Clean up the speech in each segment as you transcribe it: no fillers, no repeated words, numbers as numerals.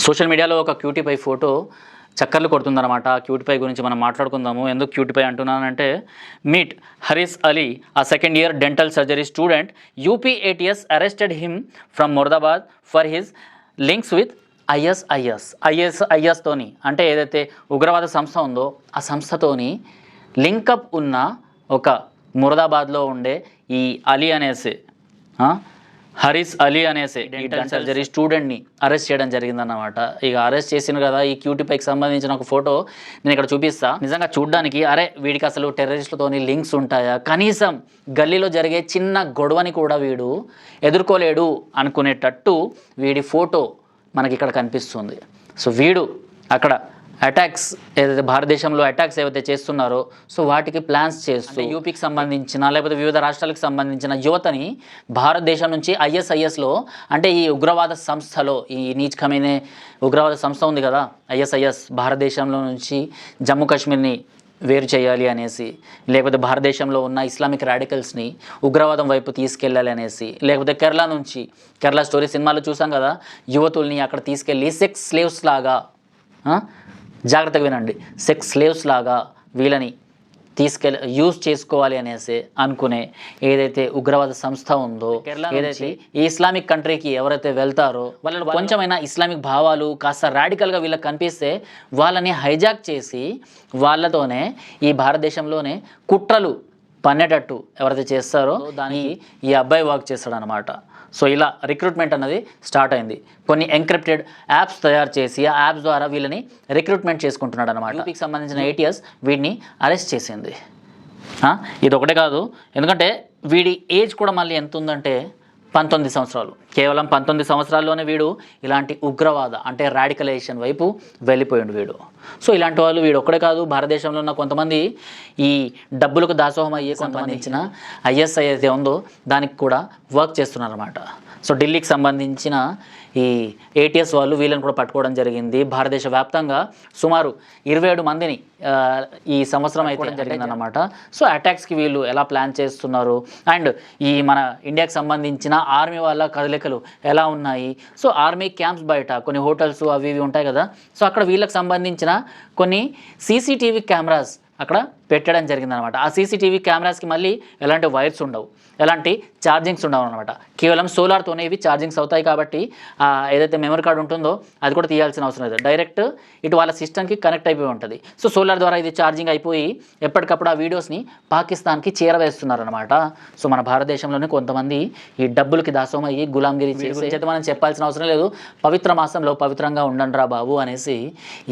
Social మీడియాలో ఒక క్యూటీపై photo చక్కర్లు కొడుతుందన్నమాట. క్యూటీపై గురించి మనం మాట్లాడుకుందాము. ఎందుకు క్యూటీపై అంటున్నానంటే, మీట్ హరీస్ అలీ, ఆ second year dental surgery student. UP ATS arrested him from Moradabad for his links with IS తోని, అంటే ఏదైతే ఉగ్రవాద సంస్థ ఉందో ఆ సంస్థతోని లింకప్ ఉన్న ఒక మొరాదాబాద్లో ఉండే ఈ అలీ అనేసి హరీస్ అలీ అనేసి డెంటల్ సర్జరీ స్టూడెంట్ని అరెస్ట్ చేయడం జరిగిందన్నమాట. ఇక అరెస్ట్ చేసిన కదా, ఈ క్యూటీపైకి సంబంధించిన ఒక ఫోటో నేను ఇక్కడ చూపిస్తా. నిజంగా చూడడానికి అరే వీడికి అసలు టెర్రరిస్టులతోని లింక్స్ ఉంటాయా, కనీసం గల్లీలో జరిగే చిన్న గొడవని కూడా వీడు ఎదుర్కోలేడు అనుకునేటట్టు వీడి ఫోటో మనకి ఇక్కడ కనిపిస్తుంది. సో వీడు అక్కడ అటాక్స్ ఏదైతే భారతదేశంలో అటాక్స్ ఏవైతే చేస్తున్నారో సో వాటికి ప్లాన్స్ చేస్తూ యూపీకి సంబంధించిన లేకపోతే వివిధ రాష్ట్రాలకు సంబంధించిన యువతని భారతదేశం నుంచి ISISలో, అంటే ఈ ఉగ్రవాద సంస్థలో, ఈ నీచ్ ఖమేనీ ఉగ్రవాద సంస్థ ఉంది కదా ISIS, భారతదేశంలో నుంచి జమ్మూ కాశ్మీర్ని వేరు చేయాలి అనేసి, లేకపోతే భారతదేశంలో ఉన్న ఇస్లామిక్ రాడికల్స్ని ఉగ్రవాదం వైపు తీసుకెళ్ళాలి అనేసి, లేకపోతే కేరళ స్టోరీ సినిమాలో చూసాం కదా, యువతుల్ని అక్కడ తీసుకెళ్ళి సెక్స్ స్లేవ్స్ లాగా, జాగ్రత్తగా వినండి, సెక్స్ స్లేవ్స్ లాగా వీళ్ళని యూజ్ చేసుకోవాలి అనేసి అనుకునే ఏదైతే ఉగ్రవాద సంస్థ ఉందో, ఏదైతే ఈ ఇస్లామిక్ కంట్రీకి ఎవరైతే వెళ్తారో వాళ్ళలో కొంచెమైనా ఇస్లామిక్ భావాలు కాస్త రాడికల్గా వీళ్ళకి కనిపిస్తే వాళ్ళని హైజాక్ చేసి వాళ్ళతోనే ఈ భారతదేశంలోనే కుట్రలు పన్నేటట్టు ఎవరైతే చేస్తారో దానికి ఈ అబ్బాయి వర్క్ చేస్తాడు అనమాట. సో ఇలా రిక్రూట్మెంట్ అన్నది స్టార్ట్ అయింది. కొన్ని ఎంక్రిప్టెడ్ యాప్స్ తయారు చేసి ఆ యాప్స్ ద్వారా వీళ్ళని రిక్రూట్మెంట్ చేసుకుంటున్నాడు అనమాట. యూపీకి సంబంధించిన ATS వీడిని అరెస్ట్ చేసింది. ఇది ఒకటే కాదు, ఎందుకంటే వీడి ఏజ్ కూడా మళ్ళీ ఎంత ఉందంటే 19 సంవత్సరాలు. కేవలం 19 సంవత్సరాల్లోనే వీడు ఇలాంటి ఉగ్రవాద అంటే రాడికలైజేషన్ వైపు వెళ్ళిపోయాడు వీడు. సో ఇలాంటి వాళ్ళు వీడు ఒక్కడే కాదు, భారతదేశంలో ఉన్న కొంతమంది ఈ డబ్బులకు దాసోహం అయ్యే సంబంధించిన IS అయితే ఉందో దానికి కూడా వర్క్ చేస్తున్నారు అన్నమాట. సో ఢిల్లీకి సంబంధించిన ఈ ATS వాళ్ళు వీళ్ళని కూడా పట్టుకోవడం జరిగింది. భారతదేశ వ్యాప్తంగా సుమారు 27 మందిని ఈ సంవత్సరం అయితే జరిగిందన్నమాట. సో అటాక్స్కి వీళ్ళు ఎలా ప్లాన్ చేస్తున్నారు, అండ్ ఈ మన ఇండియాకి సంబంధించిన ఆర్మీ వాళ్ళ కదలికలు ఎలా ఉన్నాయి, సో ఆర్మీ క్యాంప్స్ బయట కొన్ని హోటల్స్ అవి ఇవి ఉంటాయి కదా, సో అక్కడ వీళ్ళకి సంబంధించిన కొన్ని CCTV కెమెరాస్ అక్కడ పెట్టడం జరిగిందనమాట. ఆ CCTV కెమెరాస్కి మళ్ళీ ఎలాంటి వైర్స్ ఉండవు, ఎలాంటి ఛార్జింగ్స్ ఉండవు అనమాట. కేవలం సోలార్తోనే ఇవి ఛార్జింగ్స్ అవుతాయి కాబట్టి ఏదైతే మెమరీ కార్డు ఉంటుందో అది కూడా తీయాల్సిన అవసరం లేదు, డైరెక్ట్ ఇటు వాళ్ళ సిస్టమ్కి కనెక్ట్ అయిపోయి ఉంటుంది. సో సోలార్ ద్వారా ఇది ఛార్జింగ్ అయిపోయి ఎప్పటికప్పుడు ఆ వీడియోస్ని పాకిస్తాన్కి చేరవేస్తున్నారనమాట. సో మన భారతదేశంలోనే కొంతమంది ఈ డబ్బులకి దాసోహం అయ్యి గులాంగిరి చేసి మనం చెప్పాల్సిన అవసరం లేదు. పవిత్ర మాసంలో పవిత్రంగా ఉండండి రా బాబు అనేసి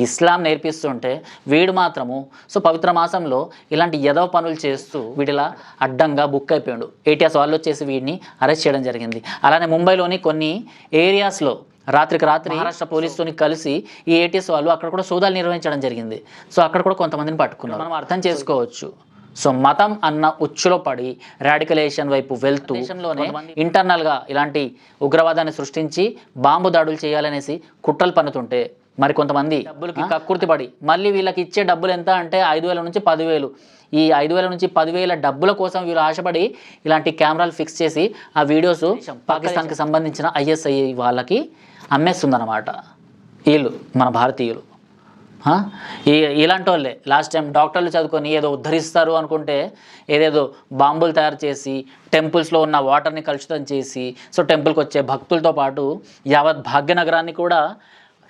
ఇస్లాం నేర్పిస్తుంటే వీడు మాత్రము సో పవిత్ర మాసంలో ఇలాంటి ఎదవ పనులు చేస్తూ వీడిలా అడ్డంగా బుక్ అయిపోయాడు. ATS వాళ్ళు వచ్చేసి వీడిని అరెస్ట్ చేయడం జరిగింది. అలానే ముంబైలోని కొన్ని ఏరియాస్లో రాత్రికి రాత్రి మహారాష్ట్ర పోలీసుతోని కలిసి ఈ ATS వాళ్ళు అక్కడ కూడా సోదాలు నిర్వహించడం జరిగింది. సో అక్కడ కూడా కొంతమందిని పట్టుకున్నారు. మనం అర్థం చేసుకోవచ్చు. సో మతం అన్న ఉచ్చులో పడి రాడికలైజేషన్ వైపు వెళ్తూ దేశంలోనే ఇంటర్నల్గా ఇలాంటి ఉగ్రవాదాన్ని సృష్టించి బాంబు దాడులు చేయాలనేసి కుట్రలు పన్నుతుంటే మరి కొంతమంది డబ్బులకి కక్కుర్తి పడి మళ్ళీ వీళ్ళకి ఇచ్చే డబ్బులు ఎంత అంటే 5,000 నుంచి 10,000, ఈ 5,000 నుంచి 10,000 డబ్బుల కోసం వీళ్ళు ఆశపడి ఇలాంటి కెమెరాలు ఫిక్స్ చేసి ఆ వీడియోస్ పాకిస్తాన్కి సంబంధించిన ISI వాళ్ళకి అమ్మేస్తుందన్నమాట. వీళ్ళు మన భారతీయులు ఇలాంటి వాళ్ళే లాస్ట్ టైం డాక్టర్లు చదువుకొని ఏదో ఉద్ధరిస్తారు అనుకుంటే ఏదేదో బాంబులు తయారు చేసి టెంపుల్స్లో ఉన్న వాటర్ని కలుషితం చేసి సో టెంపుల్కి వచ్చే భక్తులతో పాటు యావత్ భాగ్యనగరాన్ని కూడా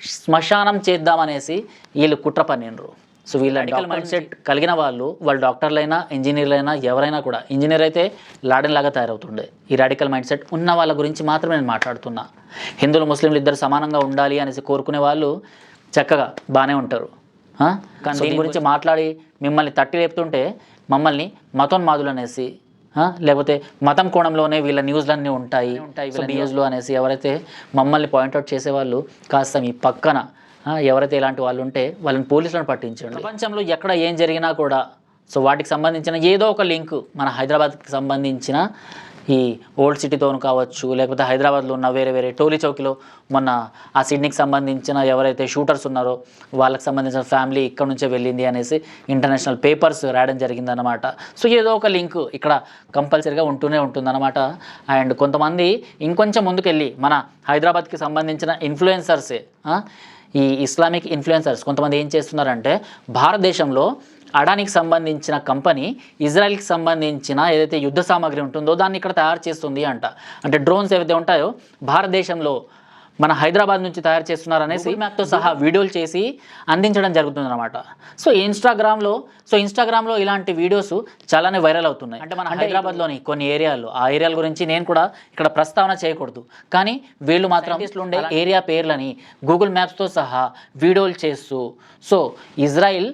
శ్మశానం చేద్దామనేసి వీళ్ళు కుట్ర పన్నిండ్రు. సో వీళ్ళ రాడికల్ మైండ్ సెట్ కలిగిన వాళ్ళు డాక్టర్లైనా ఇంజనీర్లైనా ఎవరైనా కూడా, ఇంజనీర్ అయితే లాడెన్ లాగా తయారవుతుండే. ఈ రాడికల్ మైండ్ సెట్ ఉన్న వాళ్ళ గురించి మాత్రమే నేను మాట్లాడుతున్నా. హిందువులు ముస్లింలు ఇద్దరు సమానంగా ఉండాలి అనేసి కోరుకునే వాళ్ళు చక్కగా బాగానే ఉంటారు. కానీ దీని గురించి మాట్లాడి మిమ్మల్ని తట్టి లేపుతుంటే మమ్మల్ని మతోన్మాదులు అనేసి, లేకపోతే మతం కోణంలోనే వీళ్ళ న్యూస్లన్నీ ఉంటాయి వీళ్ళ న్యూస్లో అనేసి ఎవరైతే మమ్మల్ని పాయింట్అవుట్ చేసేవాళ్ళు కాస్త మీ పక్కన ఎవరైతే ఇలాంటి వాళ్ళు ఉంటే వాళ్ళని పోలీసులను పట్టించండి. ప్రపంచంలో ఎక్కడ ఏం జరిగినా కూడా సో వాటికి సంబంధించిన ఏదో ఒక లింక్ మన హైదరాబాద్కి సంబంధించిన ఈ ఓల్డ్ సిటీతోను కావచ్చు, లేకపోతే హైదరాబాద్లో ఉన్న వేరే వేరే టోలీ చౌకీలో మొన్న ఆ సిడ్నీకి సంబంధించిన ఎవరైతే షూటర్స్ ఉన్నారో వాళ్ళకి సంబంధించిన ఫ్యామిలీ ఇక్కడ నుంచే వెళ్ళింది అనేసి ఇంటర్నేషనల్ పేపర్స్ రాయడం జరిగిందనమాట. సో ఏదో ఒక లింక్ ఇక్కడ కంపల్సరీగా ఉంటూనే ఉంటుందన్నమాట. అండ్ కొంతమంది ఇంకొంచెం ముందుకెళ్ళి మన హైదరాబాద్కి సంబంధించిన ఇన్ఫ్లుయెన్సర్సే, ఈ ఇస్లామిక్ ఇన్ఫ్లుయెన్సర్స్ కొంతమంది ఏం చేస్తున్నారంటే భారతదేశంలో అడానికి సంబంధించిన కంపెనీ ఇజ్రాయెల్కి సంబంధించిన ఏదైతే యుద్ధ సామాగ్రి ఉంటుందో దాన్ని ఇక్కడ తయారు చేస్తుంది అంట. అంటే డ్రోన్స్ ఏవైతే ఉంటాయో భారతదేశంలో మన హైదరాబాద్ నుంచి తయారు చేస్తున్నారనేసి మ్యాప్తో సహా వీడియోలు చేసి అందించడం జరుగుతుందన్నమాట. సో ఇన్స్టాగ్రామ్లో ఇలాంటి వీడియోస్ చాలానే వైరల్ అవుతున్నాయి. అంటే మన హైదరాబాద్లోని కొన్ని ఏరియాలు, ఆ ఏరియాల గురించి నేను కూడా ఇక్కడ ప్రస్తావన చేయకూడదు, కానీ వీళ్ళు మాత్రం ఉండే ఏరియా పేర్లని గూగుల్ మ్యాప్స్తో సహా వీడియోలు చేస్తూ సో ఇజ్రాయిల్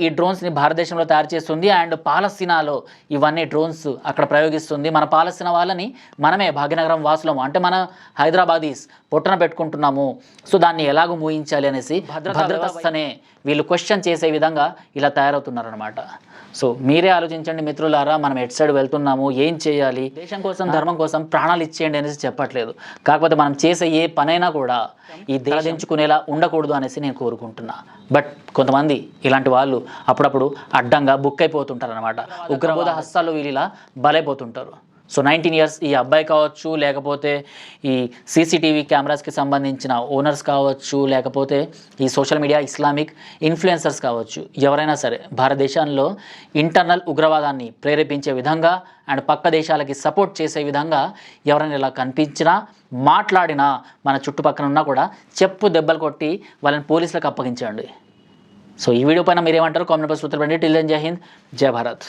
ఈ డ్రోన్స్ని భారతదేశంలో తయారు చేస్తుంది అండ్ పాలస్తీనాలో ఇవన్నీ డ్రోన్స్ అక్కడ ప్రయోగిస్తుంది. మన పాలస్తీనా వాళ్ళని మనమే భాగ్యనగరం వాసులము అంటే మన హైదరాబాదీస్ పొట్టన పెట్టుకుంటున్నాము. సో దాన్ని ఎలాగో మూయించాలి అనేసి భద్రతా వ్యవస్థనే వీళ్ళు క్వశ్చన్ చేసే విధంగా ఇలా తయారవుతున్నారనమాట. సో మీరే ఆలోచించండి మిత్రులారా, మనం ఎటు సైడ్ వెళ్తున్నాము, ఏం చేయాలి, దేశం కోసం ధర్మం కోసం ప్రాణాలు ఇచ్చేయండి అనేసి చెప్పట్లేదు. కాకపోతే మనం చేసే ఏ పనైనా కూడా ఈ దేశించుకునేలా ఉండకూడదు అనేసి నేను కోరుకుంటున్నా. బట్ కొంతమంది ఇలాంటి వాళ్ళు అప్పుడప్పుడు అడ్డంగా బుక్ అయిపోతుంటారు అనమాట. ఉగ్రవాద హస్తాల్లో వీళ్ళు ఇలా బలైపోతుంటారు. సో 19 years ఈ అబ్బాయి కావచ్చు, లేకపోతే ఈ సీసీటీవీ కెమెరాస్కి సంబంధించిన ఓనర్స్ కావచ్చు, లేకపోతే ఈ సోషల్ మీడియా ఇస్లామిక్ ఇన్ఫ్లుయెన్సర్స్ కావచ్చు, ఎవరైనా సరే భారతదేశంలో ఇంటర్నల్ ఉగ్రవాదాన్ని ప్రేరేపించే విధంగా అండ్ పక్క దేశాలకి సపోర్ట్ చేసే విధంగా ఎవరైనా ఇలా కనిపించినా మాట్లాడినా మన చుట్టుపక్కల ఉన్నా కూడా చెప్పు దెబ్బలు కొట్టి వాళ్ళని పోలీసులకు అప్పగించండి. సో ఈ వీడియో పైన మీరేమంటారు కామెంట్ బాక్స్లో ఉత్తరపడండి. టిల్ దెన్ జై హింద్, జై భారత్.